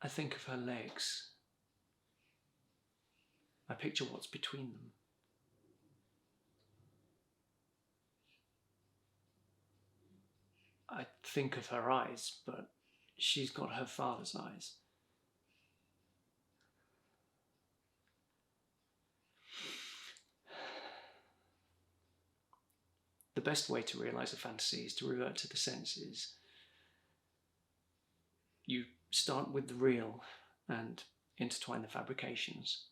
I think of her legs. I picture what's between them. I think of her eyes, but she's got her father's eyes. The best way to realize a fantasy is to revert to the senses. You start with the real and intertwine the fabrications.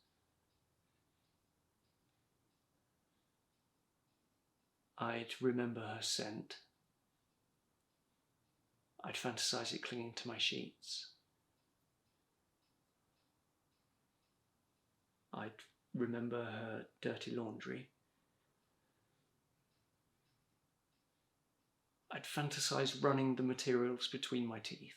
I'd remember her scent. I'd fantasize it clinging to my sheets. I'd remember her dirty laundry. I'd fantasize running the materials between my teeth.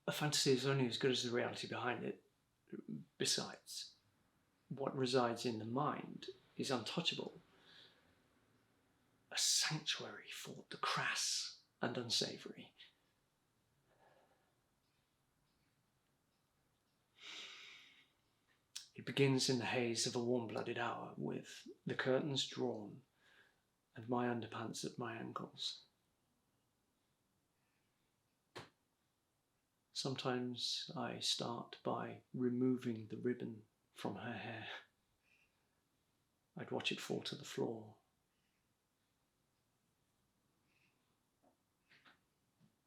A fantasy is only as good as the reality behind it. Besides, what resides in the mind is untouchable. A sanctuary for the crass and unsavoury. It begins in the haze of a warm-blooded hour, with the curtains drawn and my underpants at my ankles. Sometimes I start by removing the ribbon from her hair. I'd watch it fall to the floor.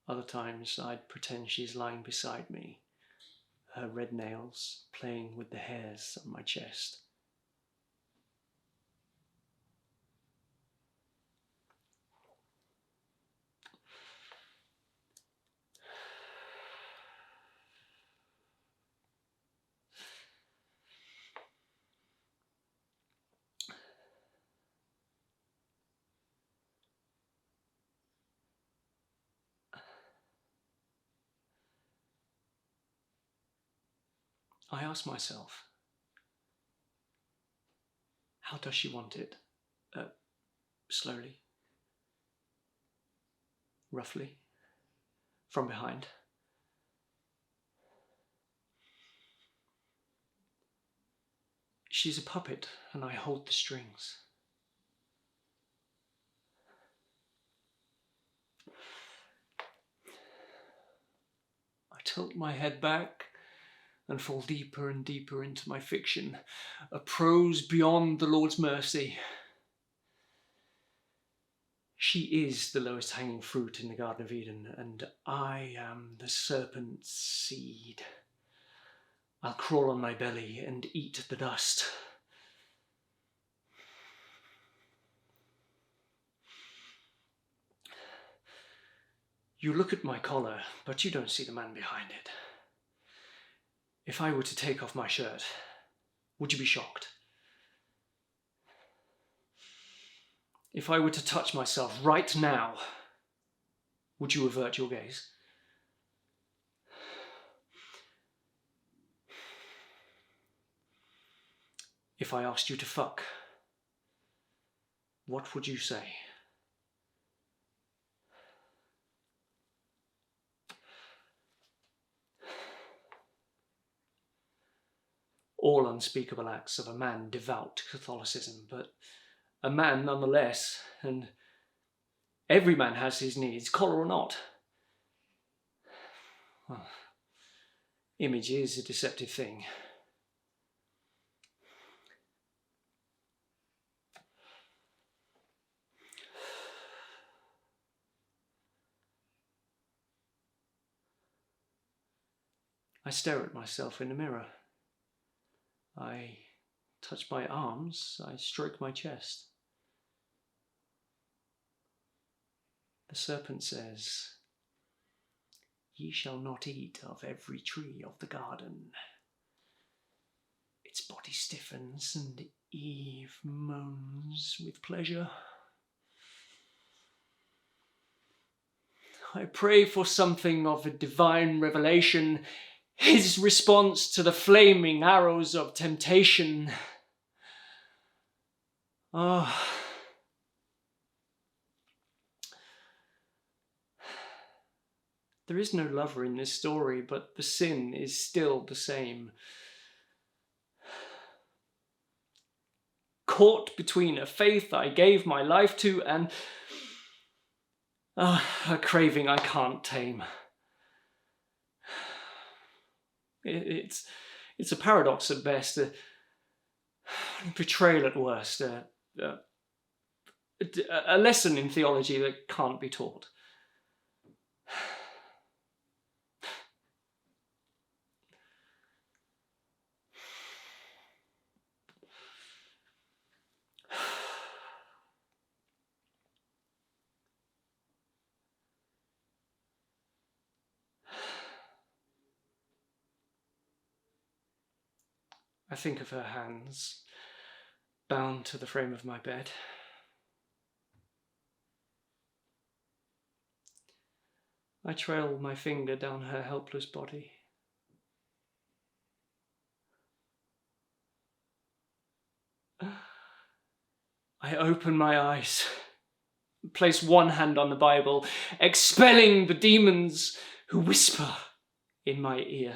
Other times I'd pretend she's lying beside me, her red nails playing with the hairs on my chest. I ask myself, how does she want it? Slowly, roughly, from behind. She's a puppet and I hold the strings. I tilt my head back and fall deeper and deeper into my fiction, a prose beyond the Lord's mercy. She is the lowest hanging fruit in the Garden of Eden, and I am the serpent's seed. I'll crawl on my belly and eat the dust. You look at my collar, but you don't see the man behind it. If I were to take off my shirt, would you be shocked? If I were to touch myself right now, would you avert your gaze? If I asked you to fuck, what would you say? All unspeakable acts of a man devout Catholicism, but a man nonetheless, and every man has his needs, collar or not. Well, image is a deceptive thing. I stare at myself in the mirror. I touch my arms, I stroke my chest. The serpent says, "Ye shall not eat of every tree of the garden." Its body stiffens and Eve moans with pleasure. I pray for something of a divine revelation. his response to the flaming arrows of temptation. Oh, there is no lover in this story, but the sin is still the same. Caught between a faith I gave my life to and a craving I can't tame. It's a paradox at best, a betrayal at worst, a lesson in theology that can't be taught. I think of her hands, bound to the frame of my bed. I trail my finger down her helpless body. I open my eyes, place one hand on the Bible, expelling the demons who whisper in my ear.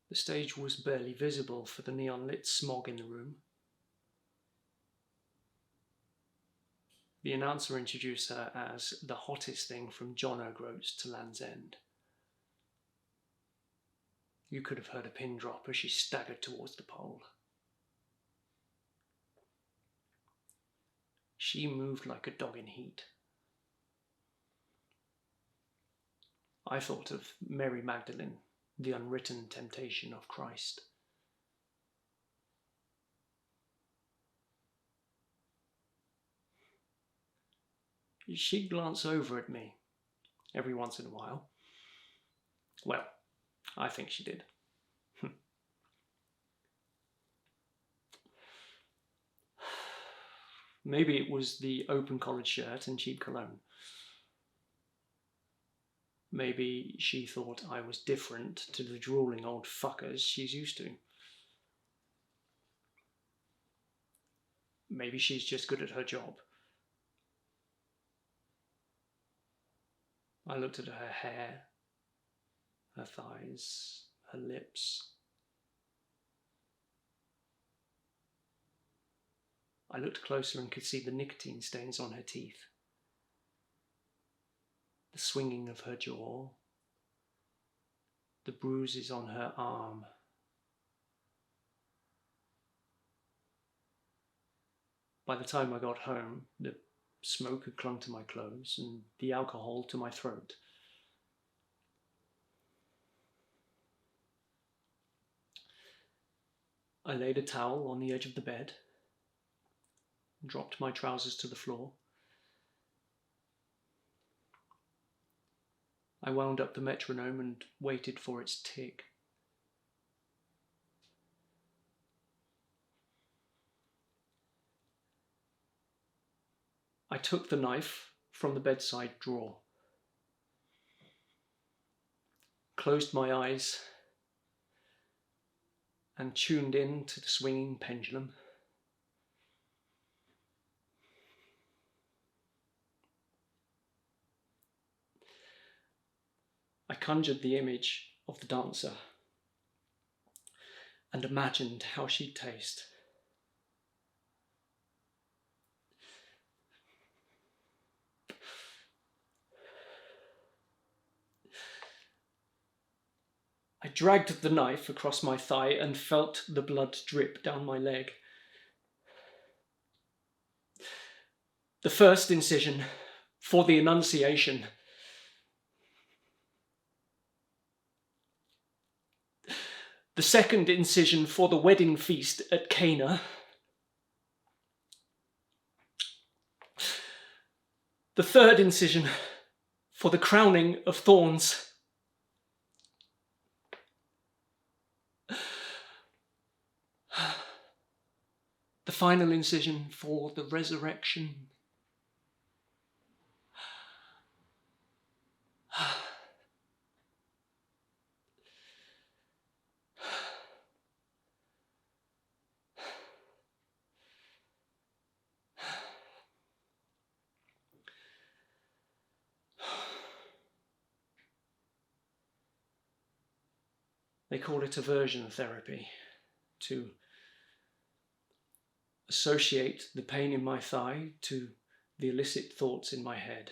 The stage was barely visible for the neon-lit smog in the room. The announcer introduced her as the hottest thing from John O'Groats to Land's End. You could have heard a pin drop as she staggered towards the pole. She moved like a dog in heat. I thought of Mary Magdalene, the unwritten temptation of Christ. She'd glance over at me every once in a while. Well, I think she did. Maybe it was the open collared shirt and cheap cologne. Maybe she thought I was different to the drooling old fuckers she's used to. Maybe she's just good at her job. I looked at her hair, her thighs, her lips. I looked closer and could see the nicotine stains on her teeth, the swinging of her jaw, the bruises on her arm. By the time I got home, the smoke had clung to my clothes and the alcohol to my throat. I laid a towel on the edge of the bed, dropped my trousers to the floor. I wound up the metronome and waited for its tick. I took the knife from the bedside drawer, closed my eyes, and tuned in to the swinging pendulum. I conjured the image of the dancer and imagined how she'd taste. I dragged the knife across my thigh and felt the blood drip down my leg. The first incision for the Annunciation. The second incision for the wedding feast at Cana. The third incision for the crowning of thorns. The final incision for the resurrection. They call it aversion therapy, to associate the pain in my thigh to the illicit thoughts in my head.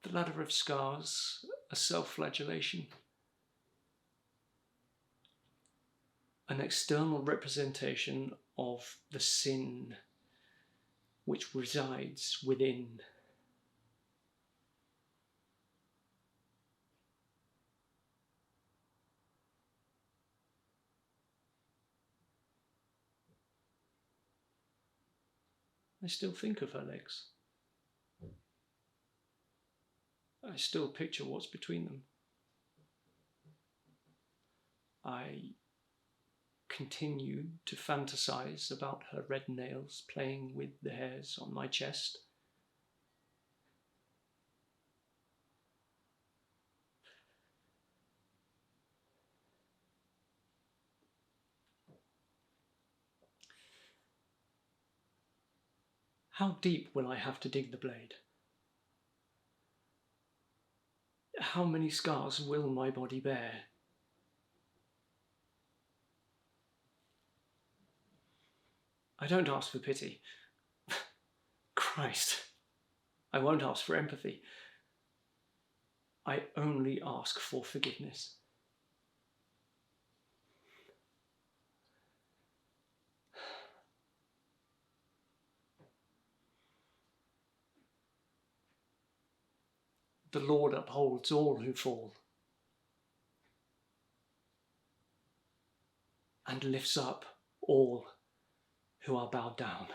The ladder of scars, a self-flagellation, an external representation of the sin which resides within. I still think of her legs. I still picture what's between them. I continue to fantasize about her red nails playing with the hairs on my chest. How deep will I have to dig the blade? How many scars will my body bear? I don't ask for pity. Christ, I won't ask for empathy. I only ask for forgiveness. The Lord upholds all who fall and lifts up all who are bowed down.